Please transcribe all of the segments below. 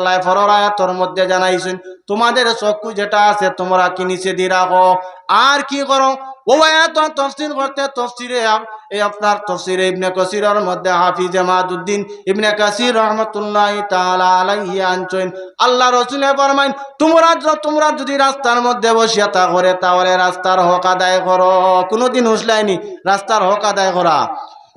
আল্লাহ পরের আয়াতের মধ্যে জানাইছেন তোমাদের চক্ষু যেটা আছে তোমরা কি নিচে দিয়ে রাখো আর কি করো। ও আয়াত তাফসীর করতে তাফসীরে এই আপনার তাফসীরে ইবনে কাসিরের মধ্যে হাফিজ জামাদউদ্দিন ইবনে কাসির রাহমাতুল্লাহি তাআলা আলাইহি আনছেন আল্লাহ রাসূল ফরমায় তোমরা যদি রাস্তার মধ্যে বসিয়া থাকো তাহলে রাস্তার হক আদায় করো। কোনদিন উসলাইনি রাস্তার হক আদায় করা।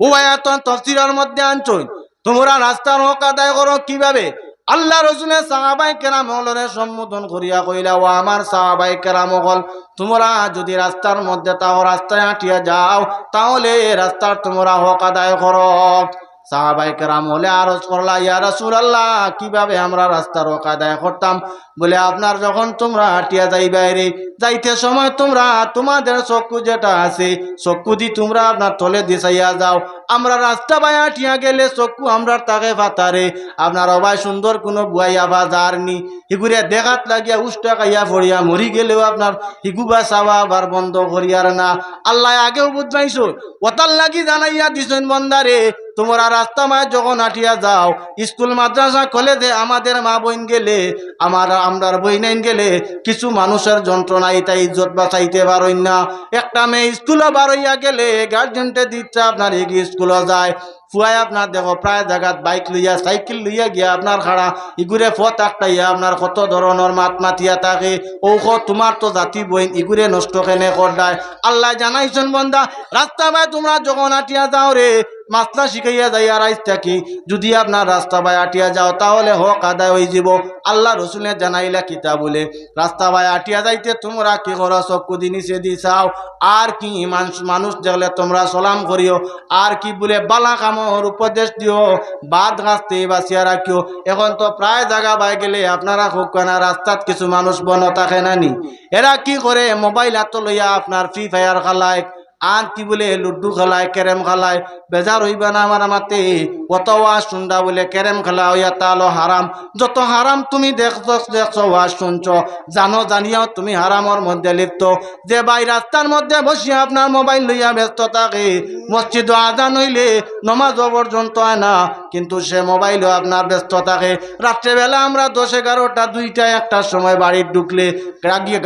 ও আয়াত তাফসীরের মধ্যে আনছেন তোমরা রাস্তার হক আদায় করো কিভাবে। আল্লাহ রাসূলের সাহাবায়ে কেরাম হলরে সম্বোধন করিয়া কইলা ও আমার সাহাবায়ে কেরাম হল তোমরা যদি রাস্তার মধ্যে তাও রাস্তায় হাঁটিয়া যাও তাহলে রাস্তার তোমরা হক আদায় করো। সাহাবায়ে কেরাম হলে আরজ করলা ইয়া রাসূলুল্লাহ কিভাবে আমরা রাস্তার হক আদায় করতাম। বলে আপনার যখন তোমরা হাঁটিয়া যাইবাইরে যাইতে সময় তোমরা তোমাদের চক্ষু যেটা আছে চক্ষু দি তোমরা আপনার তলে দিছাইয়া যাও। আমরা রাস্তা বাই হাঁটিয়া গেলে চক্ষু আমরা তাকে ফাতারে আপনার অবাই সুন্দর কোনো বুয়াইয়া বাজার নি হিগুরে দেখাত লাগিয়া উষ্টা খাইয়া পড়িয়া মরি গেলেও আপনার হিগুবা চাওয়া আবার বন্ধ করিয়ার না। আল্লাহ আগেও বুঝাইছো ওতার লাগি জানাইয়া দিছেন বন্দারে তোমরা রাস্তা মায় যখন হাঁটিয়া যাও স্কুল মাদ্রাসা কলেজে আমাদের মা বোন গেলে আমরার বইনাইন গেলে কিছু মানুষের যন্ত্রণা এটা ইজ্জত বাঁচাইতে পারই না। একটা মেয়ে স্কুলে বারইয়া গেলে গার্জেনটে দিচ্ছে আপনার এগিয়ে স্কুলে যায় ফুয়াই আপনার দেখো প্রায় জায়গাত বাইক লইয়া সাইকেল লইয়া গিয়া আপনার খাড়া ইগুরে পথ একটাইয়া আপনার কত ধরনের মাত মাতিয়া থাকে ঔষ তোমার তো জাতি বইন ইগুরে নষ্ট কেনে করদায়। আল্লাহ জানাইছেন বন্দা রাস্তা বাই তোমরা যখন হাঁটিয়া যাও রে মাসলা শিখাইয়া যাই আর আইস থাকি যদি আপনার রাস্তা বাই হাঁটিয়া যাও তাহলে হক আদায় হয়ে যাব। আল্লাহ রসুলে জানাইলা কিতা বলে রাস্তা বাই হাঁটিয়া যাইতে তোমরা কি করো চক্ষু দি নিচে দি চাও আর কি মানুষ দেখলে তোমরা সালাম করিও আর কি বলে বালা কামর উপদেশ দিও বাদ গাছতে বাঁচিয়া রাখিও। এখন তো প্রায় জায়গা বাই গেলে আপনারা খুব কেনা রাস্তাত কিছু মানুষ বন থাকে নানি এরা কি করে মোবাইল হাত লইয়া আপনার ফ্রি ফায়ার খেলায় আর কি বলে লুডু খেলায় ক্যারেম খেলায় বেজার হইবা না আমার মাতে কত ওয়াজ শুনডা বলে ক্যারেম খেলা হইয়া তাহলে হারাম। যত হারাম তুমি দেখছো ওয়াজ শুনছ জানো জানিয়াও তুমি হারামর মধ্যে লিপ্ত। যে ভাই রাস্তার মধ্যে বসিয়া আপনার মোবাইল লইয়া ব্যস্ত থাকে মসজিদ আজান হইলে নমাজ পর্যন্ত হয় না কিন্তু সে মোবাইলও আপনার ব্যস্ত থাকে। রাত্রেবেলা আমরা 10-11টা 2টা 1টার সময় বাড়ি ঢুকলে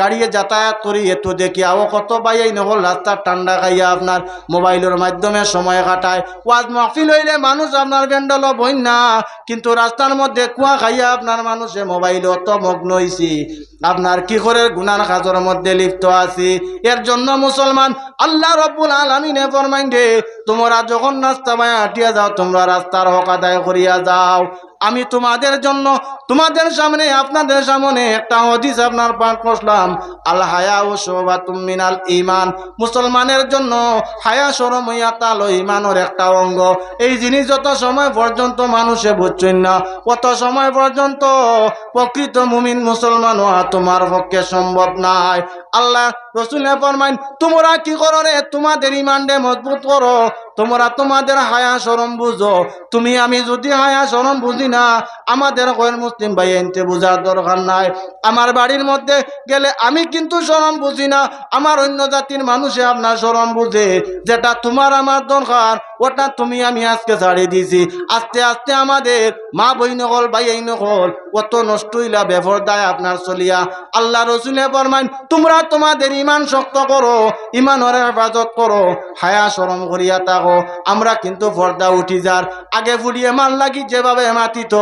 গাড়িয়ে যাতায়াত করি এত দেখি আও কত বাইয়াই নহল রাস্তার ঠান্ডা খাইয়া আপনার মোবাইলের মাধ্যমে সময় কাটায়। ওয়াজ মাহফিল হইলে মানুষ আপনার বেন্ডল বইন না কিন্তু রাস্তার মধ্যে কুয়া খাইয়া আপনার মানুষে মোবাইল অত মগ্ন হইছি আপনার কি করে গুনার কাজের মধ্যে লিপ্ত আছি। এর জন্য মুসলমান আল্লাহ রাব্বুল আলামিনে ফরমাইন দে তোমরা যখন রাস্তা বাই হাঁটিয়া যাও তোমরা রাস্তার হক আদায় করিয়া যাও। আমি তোমাদের জন্য তোমাদের সামনে আপনাদের সামনে একটা হাদিস আপনার পাঠ করলাম আল হায়া ও শুবাতুম মিনাল ঈমান। মুসলমানের জন্য হায়া শরম হইয়া তাল ঈমানের একটা অঙ্গ। এই জিনিস যত সময় পর্যন্ত মানুষে বুঝছেন না কত সময় পর্যন্ত প্রকৃত মুমিন মুসলমান হওয়া তোমার পক্ষে সম্ভব নয়। আল্লাহ রাসূলে ফরমাইন তোমরা কি করো রে তোমাদের ঈমানকে মজবুত করো তোমরা তোমাদের হায়া শরম বুঝো। তুমি আমি যদি হায়া শরম বুঝি না আমাদের কয়ের মুসলিম ভাই এনতে বোঝার দরকার নাই। আমার বাড়ির মধ্যে গেলে আমি কিন্তু শরম বুঝি না আমার অন্য জাতির মানুষে আপনার শরম বুঝে যেটা তোমার আমার দরকার ওটা তুমি আমি আজকে ছাড়িয়ে দিয়েছি। আস্তে আস্তে আমাদের মা বই নকল ভাই এই নকল কত নষ্ট হইলা বেপরদায় আপনার চলিয়া। আল্লাহ রসুলে ফরমাইন তোমরা তোমাদের ঈমান শক্ত করো ঈমানের হেফাজত করো হায়া শরম করিয়া থাকো। আমরা কিন্তু পর্দা উঠি যার আগে ফুড়িয়ে মাল লাগি যেভাবে মাতিত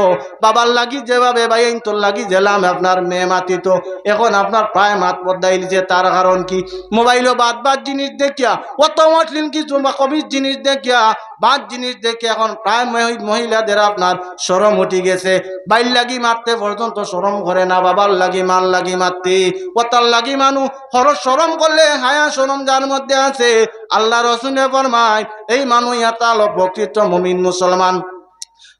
বাবার লাগি যেভাবে ভাইন তোর লাগি জেলাম আপনার মেয়ে মাতিত এখন আপনার প্রায় মাত পর্দাই লিছে। তার কারণ কি মোবাইলও বাদ জিনিস দেখিয়া কত অশ্লীল কিছু কবির জিনিস দেখিয়া বাদ জিনিস দেখে এখন প্রায় মহিলাদের আপনার শরম উঠি গেছে। বাইর লাগি মারতে পর্যন্ত শরম করে না বাবার লাগি মাল লাগি মারতে ওতার লাগি মানু খরচ শরম করলে হায়া শরম যার মধ্যে আছে আল্লাহ রসুলে ফরমায় এই মানুষ ইয়াতাল প্রকৃত মুমিন মুসলমান।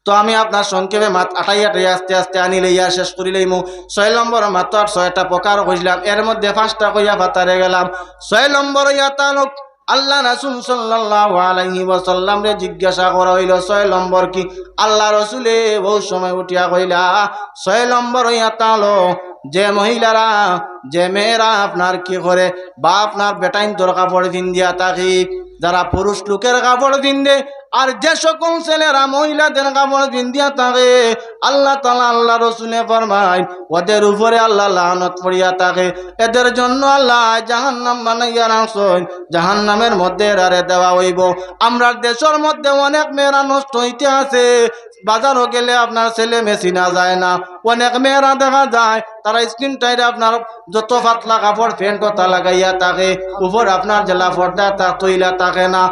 তো আমি আপনার সংক্ষেপে আটাই আস্তে আস্তে আনিলে ইয়া শেষ করিলেই 6 নম্বর মাত্র 6টা প্রকার কইলাম এর মধ্যে 5টা কইয়া ফাতারে গেলাম। 6 নম্বর ইয়াতাল আল্লাহ রাসূল সাল্লাল্লাহু আলাইহি ওয়াসাল্লাম রে জিজ্ঞাসা করা হইল 6 নম্বর কি। আল্লাহ রসুলে বহু সময় উঠিয়া কইলা 6 নম্বর ইয়াতাল যে মহিলারা যে মেয়েরা আপনার কি করে বা আপনার বেটাইন তোর কাপড় দিয়া থাকি, যারা পুরুষ লোকের কাপড় পিন্দে আর যে সকল ছেলেরা মহিলাদের কাপড় পিন্দিয়া থাকে, আল্লাহ তাআলা আল্লাহ রসুলে ফরমায় ওদের উপরে আল্লাহ লানত পড়িয়া থাকে। এদের জন্য আল্লাহ জাহান্নাম বানাইয়া রাখছেন, জাহান্নামের মধ্যে এরারে দেওয়া হইব। আমরা দেশের মধ্যে অনেক মেয়েরা নষ্ট হইতে আছে, বাজারও গেলে আপনার ছেলে মেশিনা যায় না। অনেক মেয়েরা দেখা যায় তারা স্ক্রিন টাইরে আপনার যত পাতলা কাপড় প্যান্ট তা লাগাইয়া থাকে, উপর আপনার জেলা পর্দা তা তৈলা থাকে না।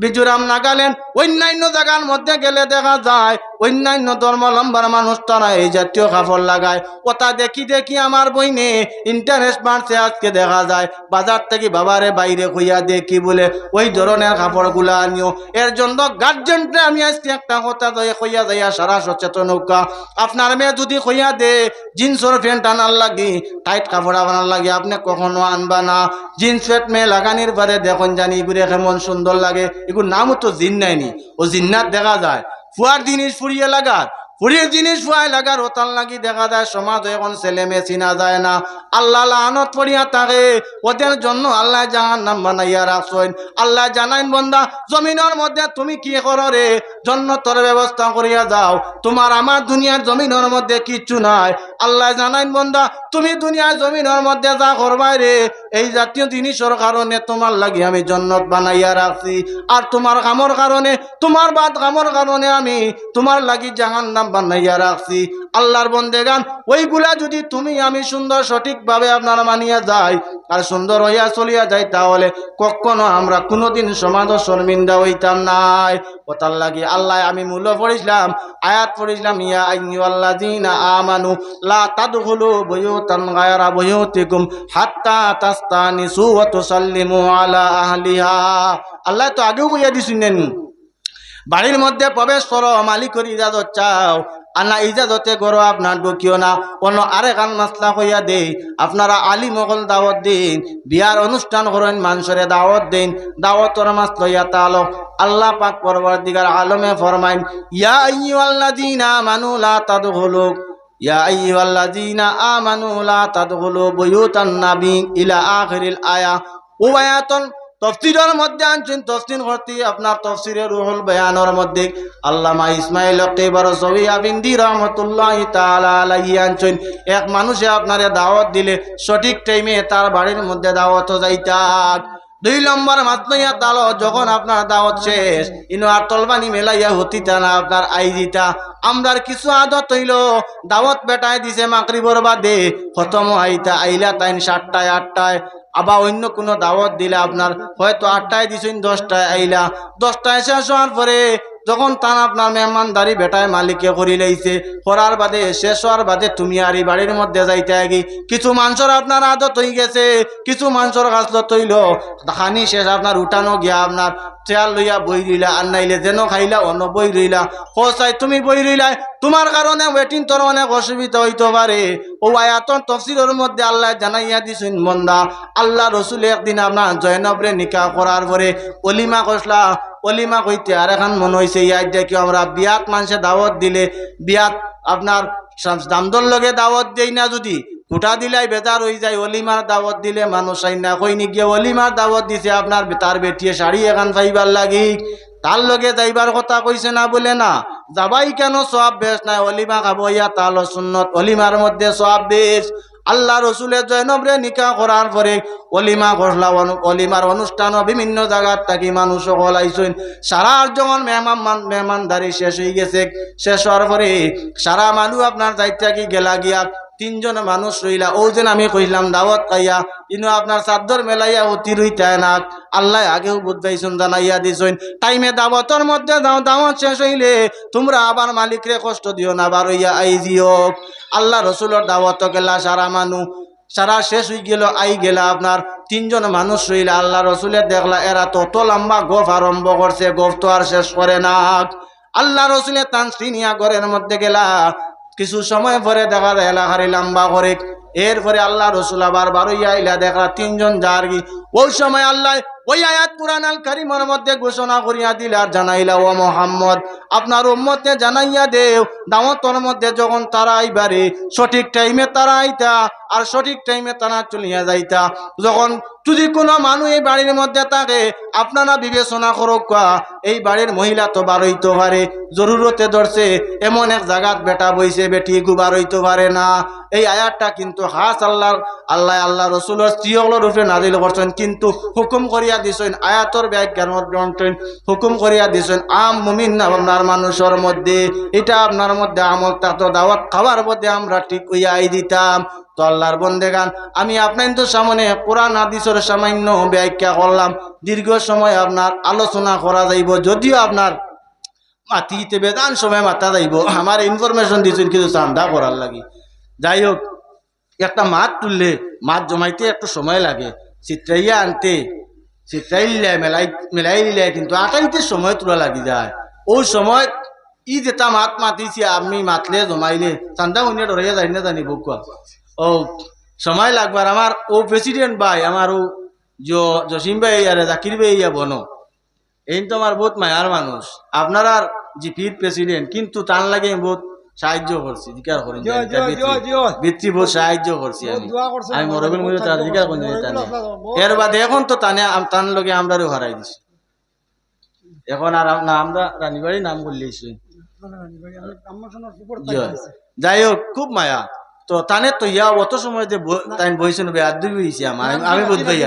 মিজোরাম নাগাল্যান্ড অন্যান্য জায়গার মধ্যে গেলে দেখা যায় অন্যান্য ধর্মাবলম্বী মানুষ তারা এই জাতীয় কাপড় লাগায়। ওটা দেখি দেখি আমার বইনে ইন্টারেস্ট বাড়ছে। আজকে দেখা যায় বাজার থেকে বাবারে বাইরে হইয়া দেখি বলে ওই ধরনের কাপড়গুলা আনিও। এর জন্য গার্জেনকে আমি আজকে একটা কথা হইয়া যাইয়া সারা সচেতন নৌকা, আপনার মেয়ে যদি হইয়া দে জিন্সের প্যান্ট আনার লাগি, টাইট কাপড় আনার লাগে, আপনি কখনো আনবা না। জিন্স প্যান্ট মেয়ে লাগানির পরে দেখুন জানি এগুলো কেমন সুন্দর লাগে। এগুলোর নামও তো জিন নাইনি, ও জিন্নাত দেখা যায়। ফুয়ার জিনিস ফুরিয়ে লাগার, ফুরিয়ে জিনিস ফুয়াই লাগার ওতাল লাগি দেখা যায় সমাজ এখন ছেলে মেয়ে চিনা যায় না। আল্লাহ লানত পড়িয়া থাকে, ওদের জন্য আল্লাহ জাহান্নাম বানাইয়া রাখছেন। আল্লাহ জানাইন বান্দা জমিনের মধ্যে তুমি কি করো রে, জান্নাতের ব্যবস্থা করিয়া যাও, তোমার আমার দুনিয়ার জমিনের মধ্যে কিচ্ছু নাই। আল্লাহ জানাইন বান্দা তুমি দুনিয়ার জমিনের মধ্যে যা করবাই রে, এই জাতীয় জিনিসের কারণে তোমার লাগি আমি জান্নাত বানাইয়া রাখছি, আর তোমার কামর কারণে, তোমার বাদ কামর কারণে আমি তোমার লাগি জাহান্নাম বানাইয়া রাখছি। আল্লাহর বন্দেগান ওইগুলা যদি তুমি আমি সুন্দর সঠিকভাবে আপনারা মানিয়া যাই আর সুন্দর হইয়া চলিয়া যাই, তাহলে কখনো আমরা কোনোদিন সমাজ শর্মিন্দা হইতাম নাই। ওটার লাগি আল্লাহ আমি মূল্য পড়িছিলাম, আয়াত পড়িছিলাম, ইয়া আইয়ুহাল্লাযীনা আমানু লা তাদখুলু বুয়ুতান গায়রা বুয়ুতিকুম হাত্তা তাস্তানিসু ওয়া তুসাল্লিমু আলা আহলিহা। আল্লাহ তো আগেও কইয়া দিছিলেন বাড়ির মধ্যে প্রবেশ করো, মালিকের ইজাজত চাও, আল্লাহ ইজাজতে করো, আপনার ঢুকিও না। অন্য আরেক মাসলা হইয়া দেই, আপনারা আলী মগল দাওয়াত দিন, বিয়ার অনুষ্ঠান করেন, মানুষের দাওয়াত দিন, দাওয়াতর মাস লইয়া তালো। আল্লাহ পাক পরবর্তীকার আলমে ফরমাইন, ইয়া আইয়ুহাল্লাযীনা আমানু লা তাদখুলু, ইয়া আইয়ুহাল্লাযীনা আমানু লা তাদখুলু বুয়ুতান নাবী ইলা আখিরিল আয়া। ও আয়াতন তফসিরের মধ্যে আনছেন, তফসির করতে আপনার তফসিরের রুহুল বয়ানের মধ্যে আল্লামা ইসমাইল আকিবার সবিয়াবিন্দি রহমতুল্লাহি তাআলা আলাইহি আনছেন, এক মানুষে আপনারে দাওয়াত দিলে সঠিক টাইমে তার বাড়ির মধ্যে দাওয়াত যাইতাক। 2 নম্বর মাতলাইয়া তালো, যখন আপনার দাওয়াত শেষ ইনো আর তলবানি মেলাইয়া হতিতা না, আপনার আইজিতা। আমরার কিছু আদত হইল দাওয়াত বেটায় দিছে মাগরিবের বাদে, খতম আইতা আইলা তাইন 7টায় 8টায়, আবার অন্য কোনো দাওয়াত দিলে আপনার হয়তো 8টায় দিছেন 10টায় আইলা, 10টায় শেষ হওয়ার পরে যখন তার আপনার মেহমানদারি বেটায় মালিকে করি লাইছে, করার বাদে শেষ হওয়ার বাদে তুমি আর এই বাড়ির মধ্যে যাইতে আগি। কিছু মানুষের আপনার আদত হয়ে গেছে, কিছু মানুষের গাছলত হইল খানি শেষ আপনার উঠানো গিয়া আপনার চেয়ার লইয়া বই রইলা, আর নাইলে যেন খাইলা অন্য বই রইলা। চাই তুমি বই রইলাই, তোমার কারণে ওয়েটিং তোর অনেক অসুবিধা হইতে পারে। ও আয়াতন তফসিরের মধ্যে আল্লাহ জানাইয়া দিছেন, বন্দা আল্লাহ রসুল একদিন আপনার জয়নবরে নিকাহ করার পরে অলিমা কষলা, অলিমা কইতে আর এখন মনে হয়েছে ইয়াদ দেখি আমরা বিয়াত মানুষে দাওয়াত দিলে, বিয়াত আপনার দামদর লগে দাওয়াত দেই না, যদি কুটা দিলাই বেজার হয়ে যায়। অলিমার দাওয়াত দিলে মানুষ আই না কইনি গিয়ে অলিমার দাওয়াত দিছে আপনার তার বেটিয়ে শাড়ি এখান পাইবার লাগি, তার লগে যাইবার কথা কইছে না বলে না যাবাই কেন, সব বেশ নাই, অলিমা খাবো ইয়া তাল সুন্নত, অলিমার মধ্যে সব বেশ। আল্লাহ রসুলের জয়নবরে নিকাহ করার পরে অলিমা ঘটলা, অলিমার অনুষ্ঠানও বিভিন্ন জায়গার থাকি মানুষ সকল আইসেন। সারা যখন মেহমানদারি শেষ হয়ে গেছে, শেষ হওয়ার পরে সারা মানুষ আপনার যাইতে থাকি গেলা গিয়া 3 জন মানুষ রইলা। ও যেন আমি কইলাম দাওয়াত খাইয়া ইনো আপনার চাদর মেলাইয়া অতি রইতায় না, আল্লাহ আগেও বুঝাইছেন জানাইয়া দিছেন টাইমে দাওয়াতের মধ্যে যাও, দাওয়াত শেষ হইলে তোমরা আবার মালিকরে কষ্ট দিও না, বার হইয়া আইজিও। আল্লাহ রসুলের দাওয়াত গেলা সারা মানুষ, সারা শেষ হয়ে গেল, আই গেলা আপনার 3 জন মানুষ রইলা। আল্লাহ রসুলের দেখলা এরা তত লম্বা গফ আরম্ভ করছে, গফ তো আর শেষ করে না। আল্লাহ রসুলের তানসিনিয়া ঘরের মধ্যে গেলা, কিছু সময় পরে দেখা যায় এলাকারি লম্বা করে এরপরে আল্লাহ রসুল আবার বারোইয়া ইলা দেখা তিনজন যার কি ওই সময় আল্লাহ ওই আয়াত কুরআন আল কারীমের মধ্যে ঘোষণা করিয়া দিলা আর জানাইলা ও মুহাম্মদ আপনার উম্মতে জানাইয়া দেও দাওয়াতের মধ্যে যখন তারা আইবারে সঠিক টাইমে তারা আইতা আর সঠিক টাইমে তারা চলিয়া যাইতা যখন যদি কোনো মানুষ এই বাড়ির মধ্যে থাকে আপনারা বিবেচনা করুক এই বাড়ির মহিলা তো বার হইতে পারে জরুরতে ধরছে এমন এক জায়গাত বেটা বইছে বেটি গুবার হইতে পারে না এই আয়াতটা কিন্তু খাস আল্লাহ রসুলের স্ত্রীগুলোর রূপে নাজিল করছেন কিন্তু হুকুম করিয়া দিছেন আয়াতর ব্যাখ্যার মধ্যে হুকুম করিয়া দিছেন আম মুমিন আপনার মানুষের মধ্যে এটা আপনার মধ্যে আমল থাকতো দাওয়াত খাবার মধ্যে আমরা ঠিক হইয়া আই দিতাম তো আল্লাহর বন্দেগান আমি আপনাদের সামনে কোরআন হাদিসের সামান্য ব্যাখ্যা করলাম দীর্ঘ সময় আপনার আলোচনা করা যাইব যদিও আপনার মাতিতে বেদান সময় মাথা যাইব আমার ইনফরমেশন দিয়েছেন কিন্তু চান্দা করার লাগি যাই হোক একটা মাছ তুললে মাছ জমাইতে একটু সময় লাগে চিত্রাইয়া আনতে চিত্রাইলে মেলাইলে কিন্তু আটাইতে সময় তোলা লাগি যায় ওই সময় ই যেটা মাত মাতিছি আমি মাতলে জমাইলে চান্দা উনিয়া ডরাইয়া যাই না জানি বুকুয়া ও সময় লাগবার আমার ও প্রেসিডেন্ট ভাই আমার ও জসিম ভাই আর জাকির ভাই ইয়া বনো এই তো আমার বহুত মায়ার মানুষ আপনার আর জিপির প্রেসিডেন্ট কিন্তু টান লাগে বহুত সাহায্য করছি জিকার করেন বৃত্তি বহুত সাহায্য করছি আমি মরবের মধ্যে তার জিকার করেন এর বাদে এখন তো টান লগে আমরা হারাই দিছি এখন আর না আমরা রানীবাড়ি নাম বললেছি যাই হোক খুব মায়া তো টানে তো ইয়া অত সময় যে তাই বইছেন বেআদবি হইছে আমার আমি বুঝবাই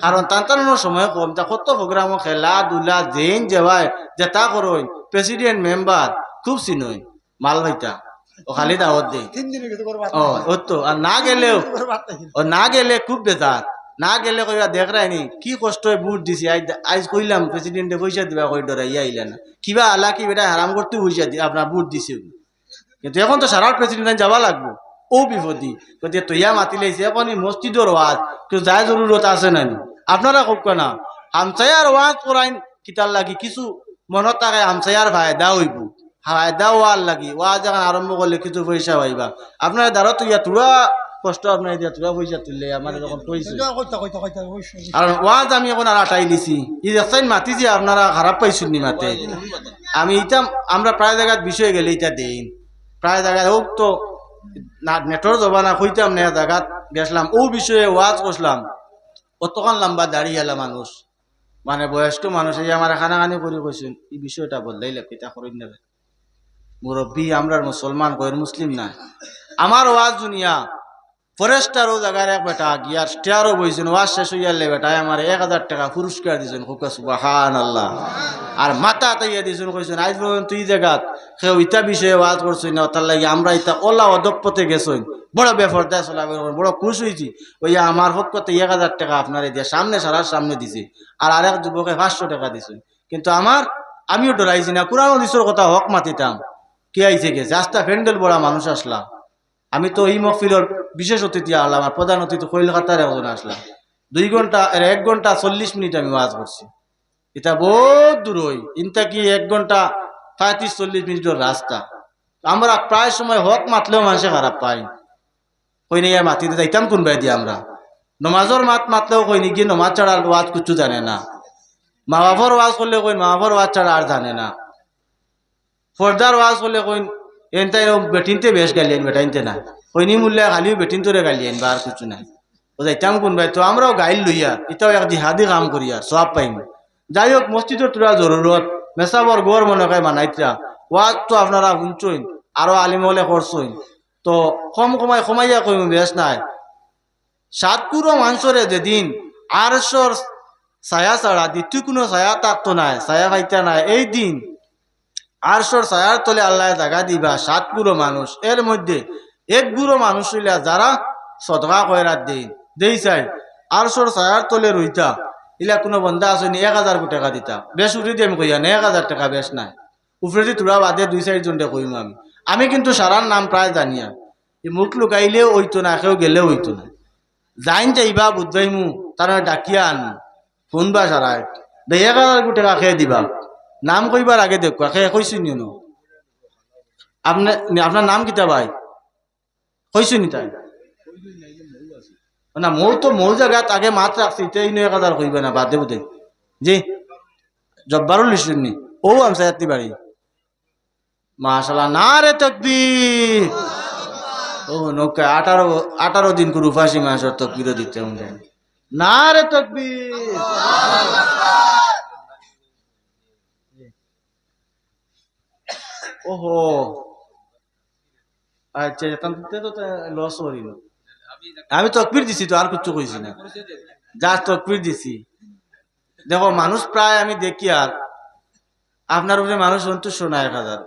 কারণ টানটানোর সময় কম তা কত প্রোগ্রাম খেলা দুলা জেন যেভাই যেটা করই প্রেসিডেন্ট মেম্বার খুব চিনই মাল ভাইটা ও খালি দাওয়াত দেই ও তো আর না গেলে খুব বেজার না গেলে কইবা দেখ রাইনি কি কষ্ট বুট দিছি আজ কইলাম প্রেসিডেন্টে পয়সা দিবা কই ডরাইয়া আইলা না কিবা আলা কি বেটা হারাম করতে পয়সা দি আপনার বুট দিছে কিন্তু এখন তো সারা প্রেসিডেন্ট যাবা লাগবো ও বিপদী গতিকে তৈয়া মাতি লাইছে এখন মসজিদর ওয়াজ কেউ যায় জরুরত আছে না আপনারা কোক না হামসায়ার ওয়াজ করাইন কিতার লাগি কিছু মনত থাকে হামসায়ার ফায়দা হইব ফায়দা ওয়ার লাগি ওয়াজ যখন আরম্ভ করলে কিছু পয়সা পাইবা আপনার দ্বারা তো ইয়া তুরা কষ্ট আপনার দিয়া তুরা পয়সা তুললে আমার যখন পয়সা আর ওয়াজ আমি এখন আর আটাই দিছি ই দেখছেন মাতি যে আপনারা খারাপ পাইছেন নি মাতে আমি এটা আমরা প্রায় জায়গায় বিষয় গেলে এটা দেই প্রায় জায়গায় হোক তো না নেটর জবানা হইতাম না জায়গাত গেছিলাম ও বিষয়ে ওয়াজ করলাম কতক্ষণ লম্বা দাঁড়িয়ে এলা মানুষ মানে বয়স্ক মানুষ এই আমার খানাখানি করে কইছেন এই বিষয়টা বদলাইলে পিতা করেন নেবে মুরব্বী আমরা মুসলমান কয়ের মুসলিম না আমার ওয়াজ দুনিয়া ফরেস্টারও জায়গার এক বেটা গিয়ার স্টেয়ারও বইছেন ওয়াজ শেষ হইয়ালে বেটায় আমার 1000 টাকা পুরস্কার দিয়েছেন হুকা সুবহানাল্লাহ আর মাথা তাইয়া দিয়েছেন কইছেন আজ পর্যন্ত এই জায়গাত কেউ ইটা বিষয়ে ওয়াজ করছেন না তার লাগে আমরা ইটা ওলা অদপ্পতে গেছেন বড় বেফরদা চলাবে বড় খুশ হয়েছি ওইয়া আমার পক্ষতে 1000 টাকা আপনারে দিয়ে সামনে সারার সামনে দিছে আর আরেক যুবকে 500 টাকা দিছেন কিন্তু আমিও ডরাইছি না কোরআন হাদিসের কথা হক মাতিতাম কে আইছে গেছে আস্তা ফ্যান্ডেল বড়া মানুষ আসলাম আমি তো এই মহফিলের বিশেষ অতিথি আলাম আর প্রধান অতিথি কলকাতার একজন আসলাম 2 ঘন্টা 1 ঘন্টা 40 মিনিট আমি ওয়াজ করছি এটা বহুত দূর হই ইনটা কি 1 ঘন্টা 35-40 মিনিটের রাস্তা আমরা প্রায় সময় হক মাতলেও মানুষে খারাপ পাই কই নিয়ে মাতিতে যাইতাম কোন বাই দিয়ে আমরা নমাজর মাতলেও কই নি গিয়ে নমাজ ছাড়া ওয়াজ কিছু জানে না মা বাবার ওয়াজ করলে কই মা বাবার ওয়াজ ছাড়া আর জানে না ফর্দার ওয়াজ করলে কই এনতাই বেটিনতে বেশ গালিয়েন বেটাইনতে না কইনি মূল্যে খালি বেটিন তোরে গালিয়েন বা আর কিছু নাই ও যাইতাম কোন ভাই তো আমরাও গাইল লইয়া এটাও এক জিহাদি কাম করিয়া সব পাইম যাই হোক মসজিদের তোরা জরুরত মেসাবর গোর মনে হয় মানাইতরা ওয়াজ তো আপনারা শুনছইন আরো আলিম হলে করছইন তো কমাইয়া কইম বেশ নাই 7 পুরো মানুষরে যেদিন 800 ছায়া ছাড়া দ্বিতীয় কোনো ছায়া থাকতো নাই ছায়া পাইতা নাই এই দিন 800 ছায়ার তলে আল্লাহ জায়গা দিবা 7 গুরো মানুষ এর মধ্যে 1 গুরো মানুষ হইলা যারা সদকা কয়রাত দেই চাই 800 ছায়ার তলে রইতা ইলা কোনো বন্ধা আছে নি 1000 টাকা দিতা বেশ উঠি দিয়ে আমি কইয়া 1000 টাকা বেশ নাই উপরে তোরা বাদে 2-4 জনটা কইম আমি কিন্তু সারার নাম প্রায় জানিয়া এই মুখ লুকাইলেও হইতো না কেউ গেলেও হইতো না যাইন যাইবা বুঝবাইমু তারা ডাকিয়া আন ফোন বা সারায় 1000 টাকা খেয়ে দিবা নাম কইবার আগে দেখবা খেয়ে কইছি নি আপনার নাম কিতা ভাই কইছি নি তাই না মৌ তো মৌ জায়গাত আগে মাত রাখছি এটাই 1000 কইবে না বাদে বুদে জি জব্বারুল ইসলামনি ও আমসায়াতি বাড়ি মাশাআল্লাহ নারে তাকবীর ও নৌকা 18 দিন করে উপাসী মাসের তকবীর দিতে হবে নারে তাকবীর ওহো আচ্ছা তান্তে তো লস হরিল আমি তকবীর দিছি তো আর কিছু কইছি না যা তকবীর দিছি দেখো মানুষ প্রায় আমি দেখি আর আপনার উপরে মানুষ সন্তুষ্ট না 1000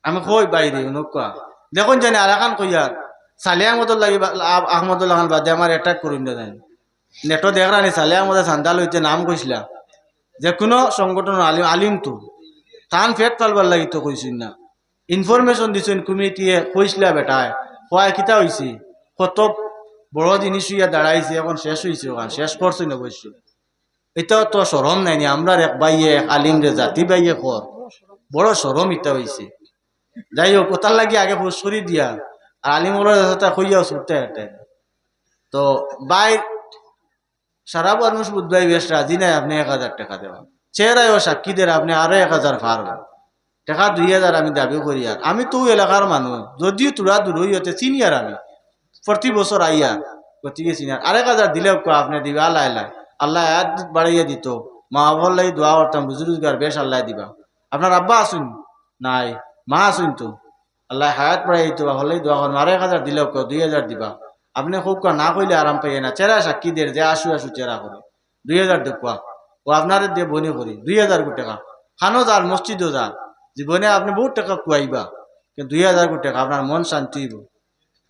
আমি কই বাইরে নৌকা দেখুন জানি আর এখন কইয়ার সালিয়া মদল লাগি আহমদুল্লাহ খান বাদে আমার অ্যাটাক করুন না জানি নেটো দেখ রানি সালিয়া মদে সান্দাল হইতে নাম কইছিলা যে কোনো সংগঠন আলিম আলিম তো টান ফেট পালবার লাগি তো কইছিন না ইনফরমেশন দিছেন কমিটিয়ে কইছিলা বেটায় কয় কিতা হইছে কত বড় জিনিস হইয়া দাঁড়াইছে এখন শেষ হইছে ওখান শেষ করছে না অবশ্য এটাও তো শরম নাইনি আমরা এক বাইয়ে এক আলিম রে জাতি বাইয়ে কর বড় শরম ইটা হইছে যাই হোক কোথার লাগি আগে ফুসরি দিয়া আর আলিমুল কইয়া ছুটতে হেঁটে তো বাই সারা মানুষ বুধবাই বেশ রাজি নাই আপনি 1000 টাকা দেওয়া চেহারায় ও সাক্ষীদের আপনি আরো 1000 পারবেন টাকা 2000 আমি দাবি করি আর আমি তো এলাকার মানুষ যদিও তোরা দূর হইতে সিনিয়র আমি প্রতি বছর আইয়া গতিকে সিনিয়র 1000 দিলেও আপনি দিবা আল্লাহ আল্লাহ আল্লাহ আয়াত বাড়াইয়া দিত মা বাবার লাগি দোয়া করতাম বুজুর্গার বেশ আল্লাহ দিবা আপনার আব্বা আসুন নাই মা আসুন তো আল্লাহ হায়াত বাড়াই দিত হলে দোয়া করেন 1000 দিলেও 2000 দিবা আপনি খুব না কইলে আরাম পাইয়ে না চেরা সাক্ষীদের যে আসু চেরা করে 2000 দেখুয়া ও আপনার দিয়ে বনি করি 2000 কোটি টাকা খানো যার মসজিদও যান জীবনে আপনি বহুত টাকা কুয়াইবা কিন্তু 2000 কোটি টাকা আপনার মন শান্তি হইব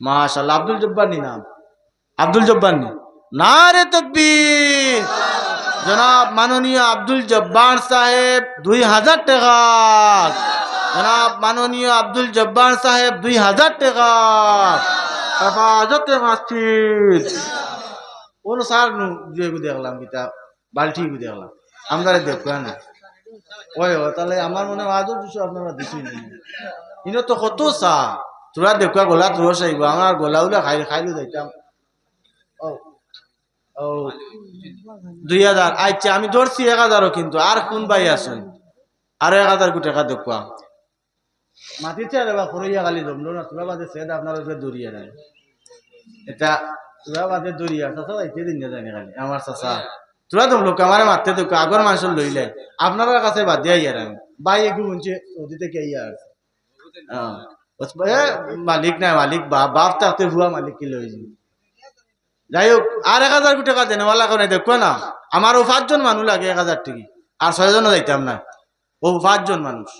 মাশাআল্লাহ আব্দুল জব্বার নি নাম আব্দুল জব্বার নি নারে তাকবীর জনাব মাননীয় আব্দুল জব্বার সাহেব 2000 টাকা জনাব মাননীয় আব্দুল জব্বার সাহেব 2000 টাকা হেফাজতে মসজিদ কোন স্যার নু দেখলাম কিতা বালটি দেখলাম আমরা দেখবো না ওই তাহলে আমার মনে হয় আজও কিছু আপনারা দিচ্ছেন ইনো তো কত চা তোরা দেখুয়া গলা তোর চাইব আমার গলা উলা খাইলো যাইতাম ও ও 2000 আচ্ছা আমি ধরছি 1000 কিন্তু আর কোন ভাই আছেন আর 1000 কোটি টাকা দেখুয়া মাটিতে আর বা খরইয়া গালি জমলো না তোরা বাদে সেদ আপনার উপরে দরিয়া নাই এটা তোরা বাদে দরিয়া চাচা যাইতে দিন না জানি খালি আমার চাচা তোরা তো লোক আমার মারতে দেখো আগর মানুষের লইলে আপনার কাছে বাদ দিয়ে আইয়ার আমি ভাই একটু শুনছে ওদিকে কে আইয়ার মালিক নাই মালিক বাপ থাকতে ভুয়া মালিক কি লইছি যাই হোক আর 1000 কোটি টাকা দেনেওয়ালা করে দেখো না আমারও 5 জন মানুষ লাগে 1000 টাকা আর 6 জনও যাইতাম না ও 5 জন মানুষ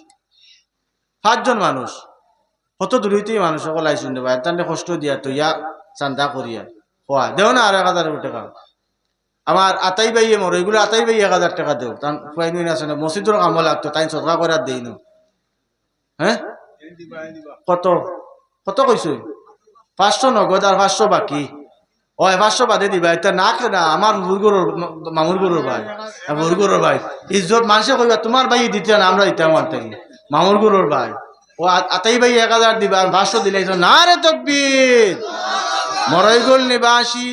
5 জন মানুষ কত দূরইতেই মানুষ সকল আইসুন দেবা তাহলে কষ্ট দিয়া তো ইয়া চান্দা করিয়া হওয়া দেও না আর 1000 কোটি টাকা আমার আতাই ভাইয়ে মর এগুলো আতাই ভাই 1000 টাকা দেও তান কয় নই না মসজিদের কাম লাগতো তাই সদকা করে দেই না হ্যাঁ কত কত কইছো 500 নগদ আর 500 বাকি ওই 500 বাদে দিবা এটা না কেনা আমার মামুর গরুর ভাই মামুর গরুর ভাই ইজ্জত মানুষে কইবা তোমার ভাই দিতে না আমরা দিতাম আর থেকে মামুর গরুর ভাই ও আতাই ভাই 1000 দিবা আর 500 দিলে না রে তাকবীর মরাইগোল নিবাসী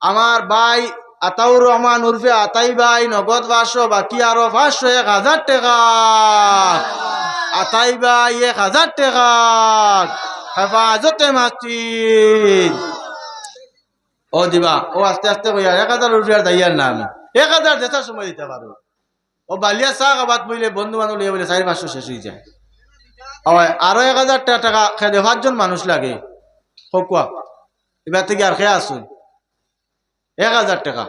আমার ভাই আতাউর রহমান উর্ফে আতাই ভাই নগদ 500 বাকি আরো 500 1000 টাকা আতাই ভাই 1000 টাকা হেফাজতে মসজিদ ও দিবা ও আস্তে আস্তে কইয়া 1000 রুপিয়ার দাইয়ার না আমি 1000 দেশার সময় দিতে পারো ও বালিয়া চা খাবাত বইলে বন্ধু বান্ধব লিয়ে বলে 4-500 শেষ হয়ে যায় আরো 1000 টাকা খেয়ে 5 জন মানুষ লাগে হোক এবার থেকে আর খেয়ে আসুন 1000 টাকা